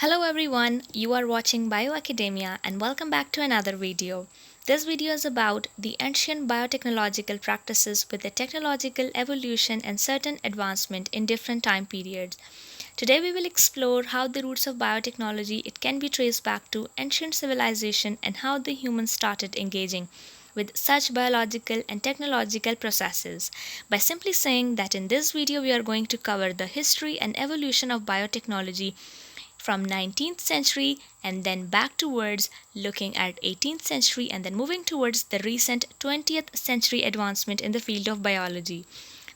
Hello everyone, you are watching Bioacademia and welcome back to another video. This video is about the ancient biotechnological practices with the technological evolution and certain advancement in different time periods. Today we will explore how the roots of biotechnology it can be traced back to ancient civilization and how the humans started engaging with such biological and technological processes. By simply saying that in this video we are going to cover the history and evolution of biotechnology from 19th century and then back towards looking at 18th century and then moving towards the recent 20th century advancement in the field of biology.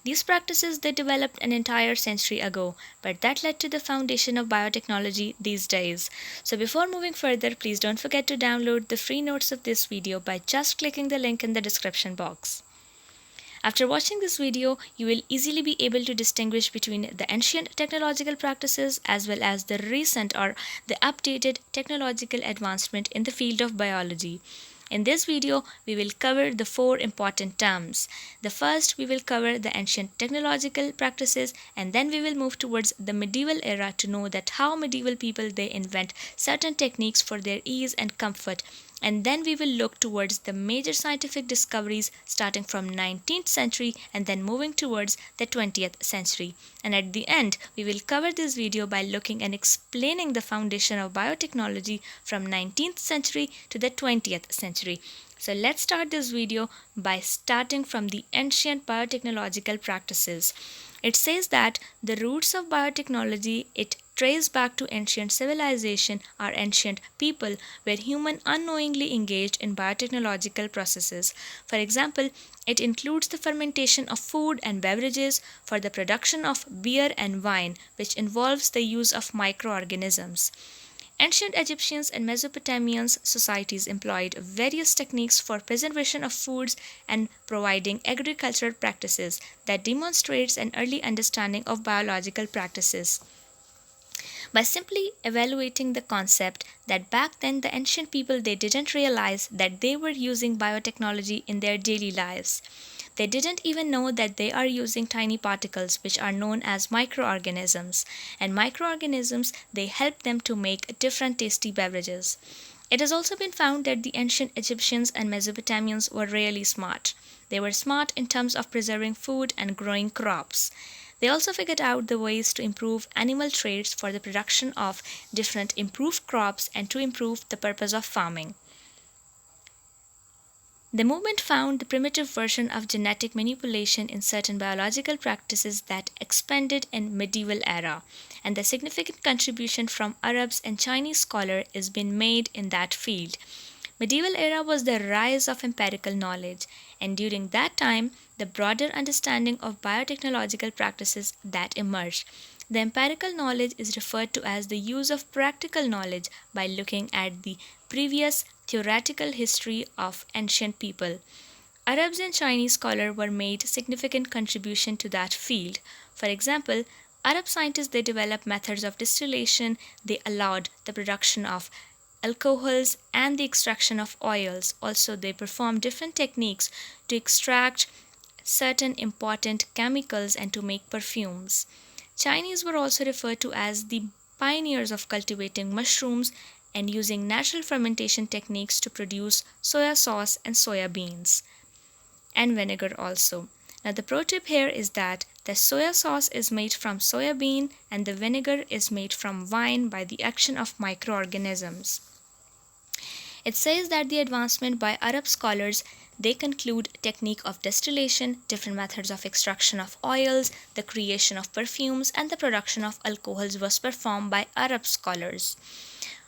These practices they developed an entire century ago, but that led to the foundation of biotechnology these days. So before moving further, please don't forget to download the free notes of this video by just clicking the link in the description box. After watching this video, you will easily be able to distinguish between the ancient technological practices as well as the recent or the updated technological advancement in the field of biology. In this video, we will cover the four important terms. The first, we will cover the ancient technological practices and then we will move towards the medieval era to know that how medieval people they invent certain techniques for their ease and comfort, and then we will look towards the major scientific discoveries starting from 19th century and then moving towards the 20th century. And at the end, we will cover this video by looking and explaining the foundation of biotechnology from 19th century to the 20th century. So let's start this video by starting from the ancient biotechnological practices. It says that the roots of biotechnology it trace back to ancient civilization or ancient people where human unknowingly engaged in biotechnological processes. For example, it includes the fermentation of food and beverages for the production of beer and wine, which involves the use of microorganisms. Ancient Egyptians and Mesopotamian societies employed various techniques for preservation of foods and providing agricultural practices that demonstrates an early understanding of biological practices. By simply evaluating the concept that back then the ancient people they didn't realize that they were using biotechnology in their daily lives. They didn't even know that they are using tiny particles which are known as microorganisms, and microorganisms they help them to make different tasty beverages. It has also been found that the ancient Egyptians and Mesopotamians were really smart. They were smart in terms of preserving food and growing crops. They also figured out the ways to improve animal traits for the production of different improved crops and to improve the purpose of farming. The movement found the primitive version of genetic manipulation in certain biological practices that expanded in medieval era, and the significant contribution from Arabs and Chinese scholars is been made in that field. Medieval era was the rise of empirical knowledge, and during that time, the broader understanding of biotechnological practices that emerged. The empirical knowledge is referred to as the use of practical knowledge by looking at the previous theoretical history of ancient people. Arabs and Chinese scholars were made significant contribution to that field. For example, Arab scientists they developed methods of distillation, they allowed the production of alcohols and the extraction of oils. Also, they performed different techniques to extract certain important chemicals and to make perfumes. Chinese were also referred to as the pioneers of cultivating mushrooms and using natural fermentation techniques to produce soya sauce and soya beans and vinegar also. Now the pro tip here is that the soya sauce is made from soya bean and the vinegar is made from wine by the action of microorganisms. It says that the advancement by Arab scholars they conclude technique of distillation, different methods of extraction of oils, the creation of perfumes, and the production of alcohols was performed by Arab scholars.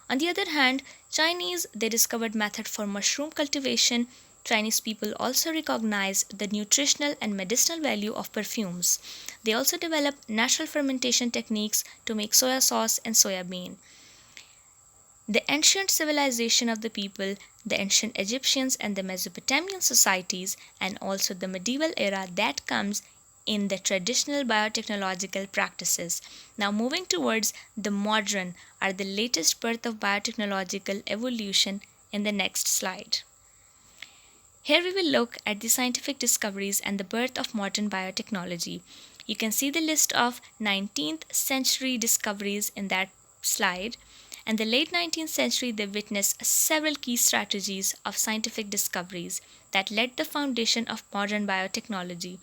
On the other hand, Chinese they discovered method for mushroom cultivation. Chinese people also recognized the nutritional and medicinal value of perfumes. They also developed natural fermentation techniques to make soya sauce and soya bean. The ancient civilization of the people, the ancient Egyptians and the Mesopotamian societies, and also the medieval era that comes in the traditional biotechnological practices. Now, moving towards the modern or the latest birth of biotechnological evolution in the next slide. Here we will look at the scientific discoveries and the birth of modern biotechnology. You can see the list of 19th century discoveries in that slide. And the late 19th century, they witnessed several key strategies of scientific discoveries that laid the foundation of modern biotechnology.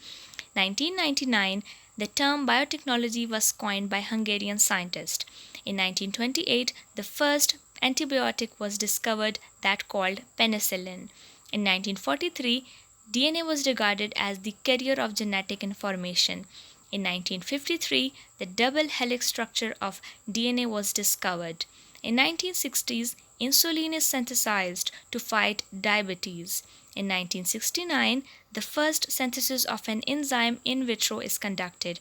1999, the term biotechnology was coined by Hungarian scientists. In 1928, the first antibiotic was discovered that called penicillin. In 1943, DNA was regarded as the carrier of genetic information. In 1953, the double helix structure of DNA was discovered. In 1960s, insulin is synthesized to fight diabetes. In 1969, the first synthesis of an enzyme in vitro is conducted.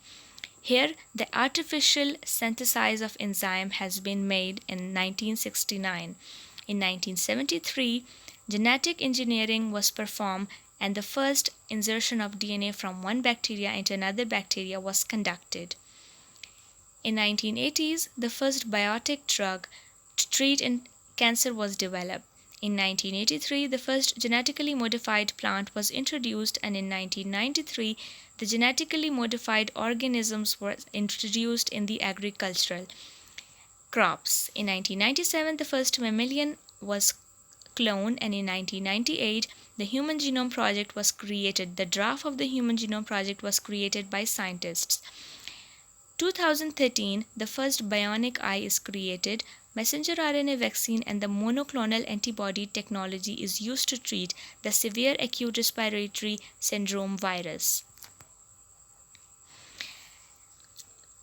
Here, the artificial synthesis of enzyme has been made in 1969. In 1973, genetic engineering was performed and the first insertion of DNA from one bacteria into another bacteria was conducted. In 1980s, the first biotic drug to treat cancer was developed. In 1983, the first genetically modified plant was introduced, and in 1993, the genetically modified organisms were introduced in the agricultural crops. In 1997, the first mammalian was cloned, and in 1998, the Human Genome Project was created. The draft of the Human Genome Project was created by scientists. 2013, the first bionic eye is created. Messenger RNA vaccine and the monoclonal antibody technology is used to treat the severe acute respiratory syndrome virus.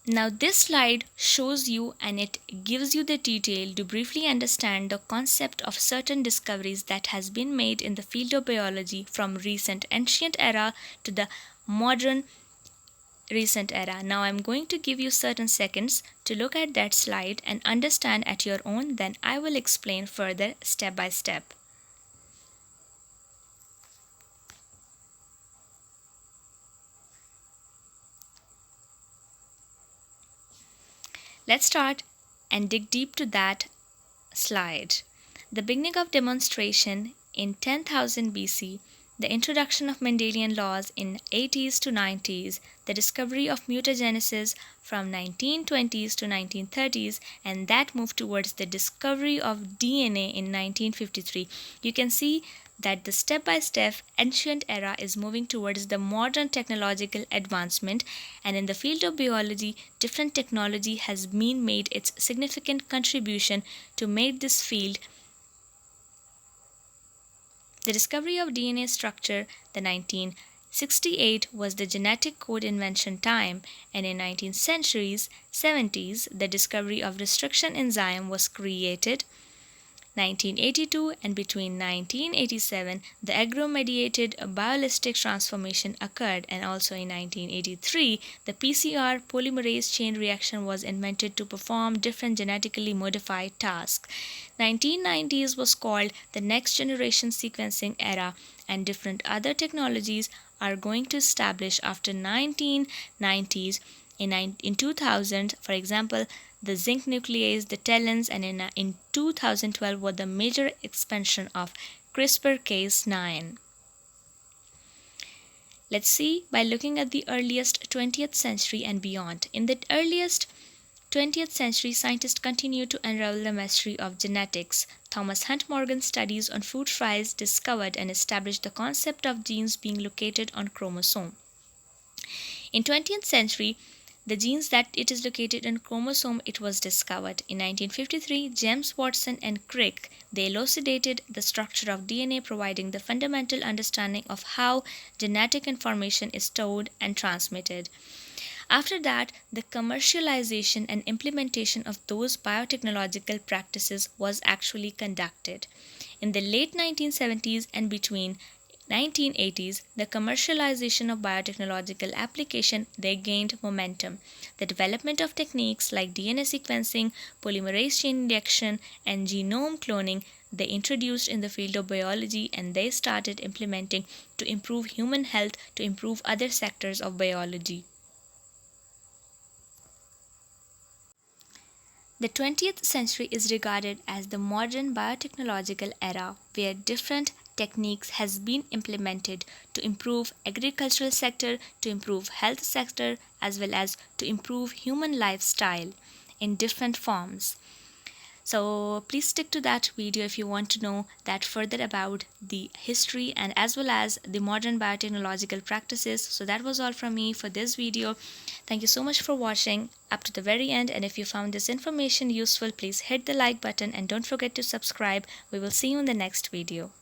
Now this slide shows you and it gives you the detail to briefly understand the concept of certain discoveries that has been made in the field of biology from recent ancient era to the modern recent era. Now I'm going to give you certain seconds to look at that slide and understand at your own, then I will explain further step by step. Let's start and dig deep to that slide. The beginning of demonstration in 10,000 BC, the introduction of Mendelian laws in 80s to 90s, the discovery of mutagenesis from 1920s to 1930s, and that moved towards the discovery of DNA in 1953. You can see that the step-by-step ancient era is moving towards the modern technological advancement, and in the field of biology, different technology has been made its significant contribution to make this field. The discovery of DNA structure, the 1968 was the genetic code invention time, and in 19th centuries 70s the discovery of restriction enzyme was created. 1982 and between 1987 the agro-mediated biolistic transformation occurred, and also in 1983 the PCR polymerase chain reaction was invented to perform different genetically modified tasks. 1990s was called the next generation sequencing era, and different other technologies are going to establish after 1990s. In 2000, for example, the zinc nuclease, the talons, and in 2012 was the major expansion of CRISPR-Cas9. Let's see by looking at the earliest 20th century and beyond. In the earliest 20th century, scientists continued to unravel the mystery of genetics. Thomas Hunt Morgan's studies on fruit flies discovered and established the concept of genes being located on chromosome. In 20th century, the genes that it is located in chromosome it was discovered. In 1953, James Watson and Crick they elucidated the structure of DNA, providing the fundamental understanding of how genetic information is stored and transmitted. After that, the commercialization and implementation of those biotechnological practices was actually conducted. In the late 1970s and between 1980s, the commercialization of biotechnological application they gained momentum. The development of techniques like DNA sequencing, polymerase chain reaction, and genome cloning they introduced in the field of biology, and they started implementing to improve human health, to improve other sectors of biology. The 20th century is regarded as the modern biotechnological era where different techniques has been implemented to improve agricultural sector, to improve health sector, as well as to improve human lifestyle in different forms. So please stick to that video if you want to know that further about the history and as well as the modern biotechnological practices. So that was all from me for this video. Thank you so much for watching up to the very end, and if you found this information useful, please hit the like button and don't forget to subscribe. We will see you in the next video.